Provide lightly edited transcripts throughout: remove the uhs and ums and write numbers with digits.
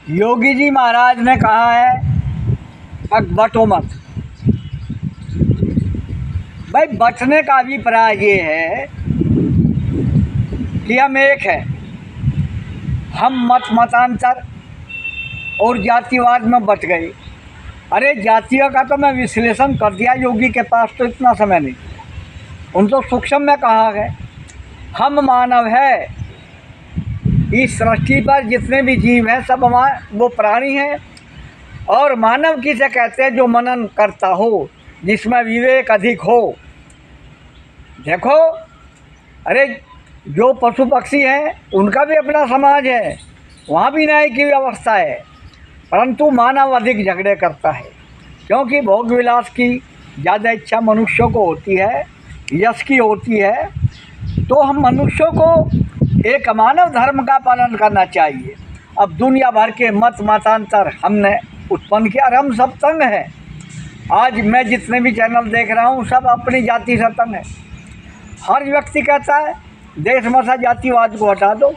योगी जी महाराज ने कहा है अब बटो मत। भाई बटने का अभिप्राय ये है कि हम एक है, हम मतांतर और जातिवाद में बट गए। अरे जातियों का तो मैं विश्लेषण कर दिया, योगी के पास तो इतना समय नहीं। उन तो सूक्ष्म में कहा है हम मानव है, इस सृष्टि पर जितने भी जीव हैं सब वो प्राणी हैं। और मानव किसे कहते हैं? जो मनन करता हो, जिसमें विवेक अधिक हो। देखो, अरे जो पशु पक्षी हैं उनका भी अपना समाज है, वहाँ भी न्याय की व्यवस्था है, परंतु मानव अधिक झगड़े करता है क्योंकि भोग विलास की ज़्यादा इच्छा मनुष्यों को होती है, यश की होती है। तो हम मनुष्यों को एक मानव धर्म का पालन करना चाहिए। अब दुनिया भर के मतांतर हमने उत्पन्न किया और हम सब तंग हैं। आज मैं जितने भी चैनल देख रहा हूँ सब अपनी जाति से तंग है। हर व्यक्ति कहता है देश में से जातिवाद को हटा दो,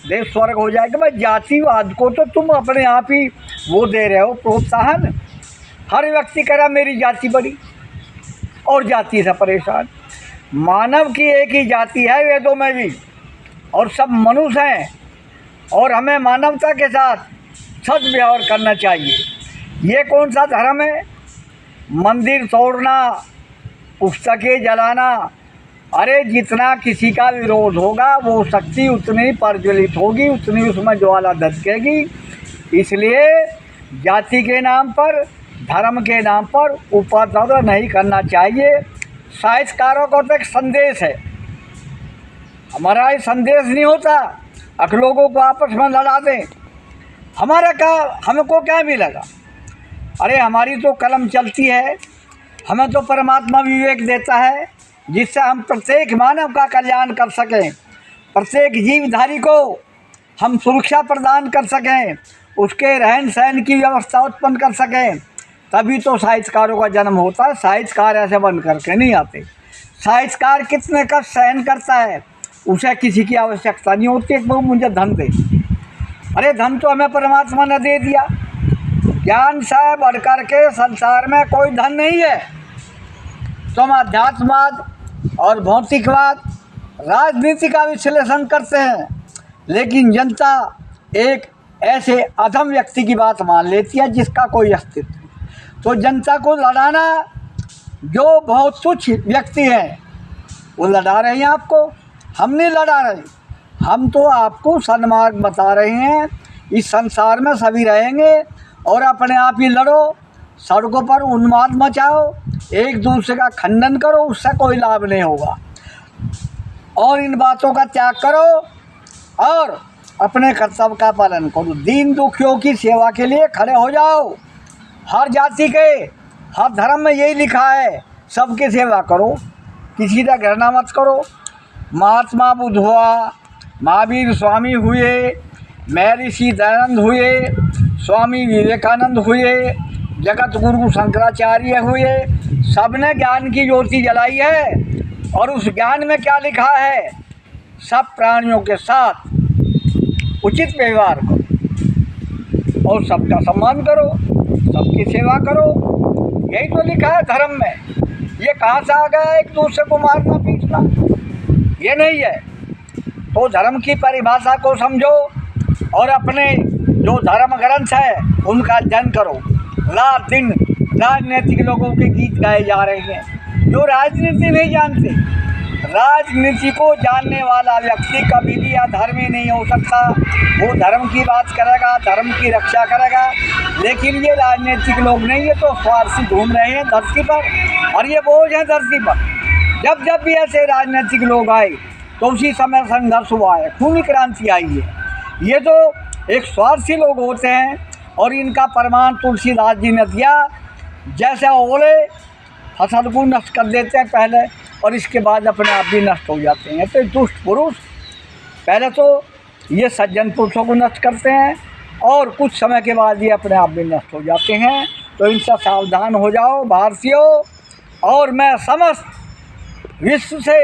देश स्वर्ग हो जाएगा। भाई जातिवाद को तो तुम अपने आप ही वो दे रहे हो प्रोत्साहन। हर व्यक्ति कह रहा मेरी जाति बड़ी और जाति से परेशान। मानव की एक ही जाति है वेदों में भी, और सब मनुष्य हैं और हमें मानवता के साथ सद्व्यवहार करना चाहिए। ये कौन सा धर्म है? मंदिर तोड़ना, पुस्तकें जलाना। अरे जितना किसी का विरोध होगा वो शक्ति उतनी प्रज्वलित होगी, उतनी उसमें ज्वाला धधकेगी। इसलिए जाति के नाम पर, धर्म के नाम पर उपद्रव नहीं करना चाहिए। साहित्यकारों को तो एक संदेश है, हमारा ये संदेश नहीं होता अक लोगों को आपस में लड़ा दें। हमारा क्या, हमको क्या मिलेगा? अरे हमारी तो कलम चलती है, हमें तो परमात्मा विवेक देता है जिससे हम प्रत्येक मानव का कल्याण कर सकें, प्रत्येक जीवधारी को हम सुरक्षा प्रदान कर सकें, उसके रहन सहन की व्यवस्था उत्पन्न कर सकें। तभी तो साहित्यकारों का जन्म होता है। साहित्यकार ऐसे बन करके नहीं आते। साहित्यकार कितने कष्ट सहन करता है, उसे किसी की आवश्यकता नहीं होती कि वो मुझे धन दे। अरे धन तो हमें परमात्मा ने दे दिया। ज्ञान से बढ़ कर के संसार में कोई धन नहीं है। तुम अध्यात्मवाद और भौतिकवाद, राजनीति का विश्लेषण करते हैं, लेकिन जनता एक ऐसे अधम व्यक्ति की बात मान लेती है जिसका कोई अस्तित्व नहीं। तो जनता को लड़ाना, जो बहुत तुच्छ व्यक्ति हैं वो लड़ा रहे हैं आपको, हम नहीं लड़ा रहे। हम तो आपको सन्मार्ग बता रहे हैं। इस संसार में सभी रहेंगे और अपने आप ही लड़ो, सड़कों पर उन्माद मचाओ, एक दूसरे का खंडन करो, उससे कोई लाभ नहीं होगा। और इन बातों का त्याग करो और अपने कर्तव्य का पालन करो। दीन दुखियों की सेवा के लिए खड़े हो जाओ। हर जाति के, हर धर्म में यही लिखा है, सबकी सेवा करो, किसी का घृणा मत करो। महात्मा बुद्ध हुआ, महावीर स्वामी हुए, महर्षि दयानंद हुए, स्वामी विवेकानंद हुए, जगत गुरु शंकराचार्य हुए, सबने ज्ञान की ज्योति जलाई है। और उस ज्ञान में क्या लिखा है? सब प्राणियों के साथ उचित व्यवहार करो और सबका सम्मान करो, सबकी सेवा करो। यही तो लिखा है धर्म में। ये कहाँ से आ गया एक दूसरे को मारना पीटना? ये नहीं है। तो धर्म की परिभाषा को समझो और अपने जो धर्म ग्रंथ है उनका अध्ययन करो। रात दिन राजनीतिक लोगों के गीत गाए जा रहे हैं जो राजनीति नहीं जानते। राजनीति को जानने वाला व्यक्ति कभी भी अधर्मी नहीं हो सकता। वो धर्म की बात करेगा, धर्म की रक्षा करेगा। लेकिन ये राजनीतिक लोग नहीं, ये तो स्वार्थी घूम रहे हैं धरती पर और ये बोझ हैं धरती पर। जब जब भी ऐसे राजनीतिक लोग आए तो उसी समय संघर्ष हुआ है, खूनी क्रांति आई है। ये तो एक स्वार्थी लोग होते हैं और इनका प्रमाण तुलसीदास जी ने दिया। जैसे ओले फसल को नष्ट कर देते हैं पहले और इसके बाद अपने आप भी नष्ट हो जाते हैं। तो दुष्ट पुरुष पहले तो ये सज्जन पुरुषों को नष्ट करते हैं और कुछ समय के बाद ये अपने आप भी नष्ट हो जाते हैं। तो इनसे सावधान हो जाओ भारतीयों। और मैं समस्त विश्व से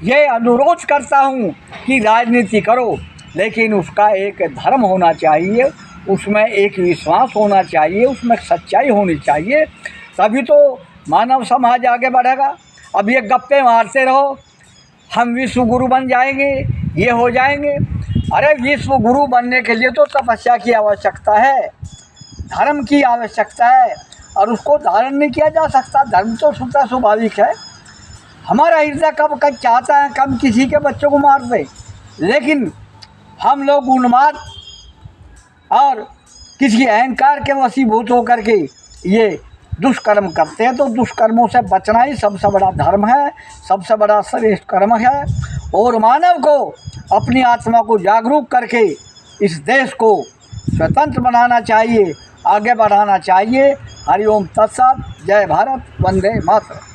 ये अनुरोध करता हूँ कि राजनीति करो, लेकिन उसका एक धर्म होना चाहिए, उसमें एक विश्वास होना चाहिए, उसमें सच्चाई होनी चाहिए, तभी तो मानव समाज आगे बढ़ेगा। अब ये गप्पे मारते रहो हम विश्व गुरु बन जाएंगे, ये हो जाएंगे। अरे विश्व गुरु बनने के लिए तो तपस्या की आवश्यकता है, धर्म की आवश्यकता है, और उसको धारण नहीं किया जा सकता। धर्म तो शुद्ध स्वाभाविक है। हमारा हृदय कब चाहता है कब किसी के बच्चों को मार दे, लेकिन हम लोग उन्माद और किसी अहंकार के वशीभूत होकर के ये दुष्कर्म करते हैं। तो दुष्कर्मों से बचना ही सबसे बड़ा धर्म है, सबसे बड़ा श्रेष्ठ कर्म है। और मानव को अपनी आत्मा को जागरूक करके इस देश को स्वतंत्र बनाना चाहिए, आगे बढ़ाना चाहिए। हरिओम तत्सत। जय भारत, वंदे मातरम।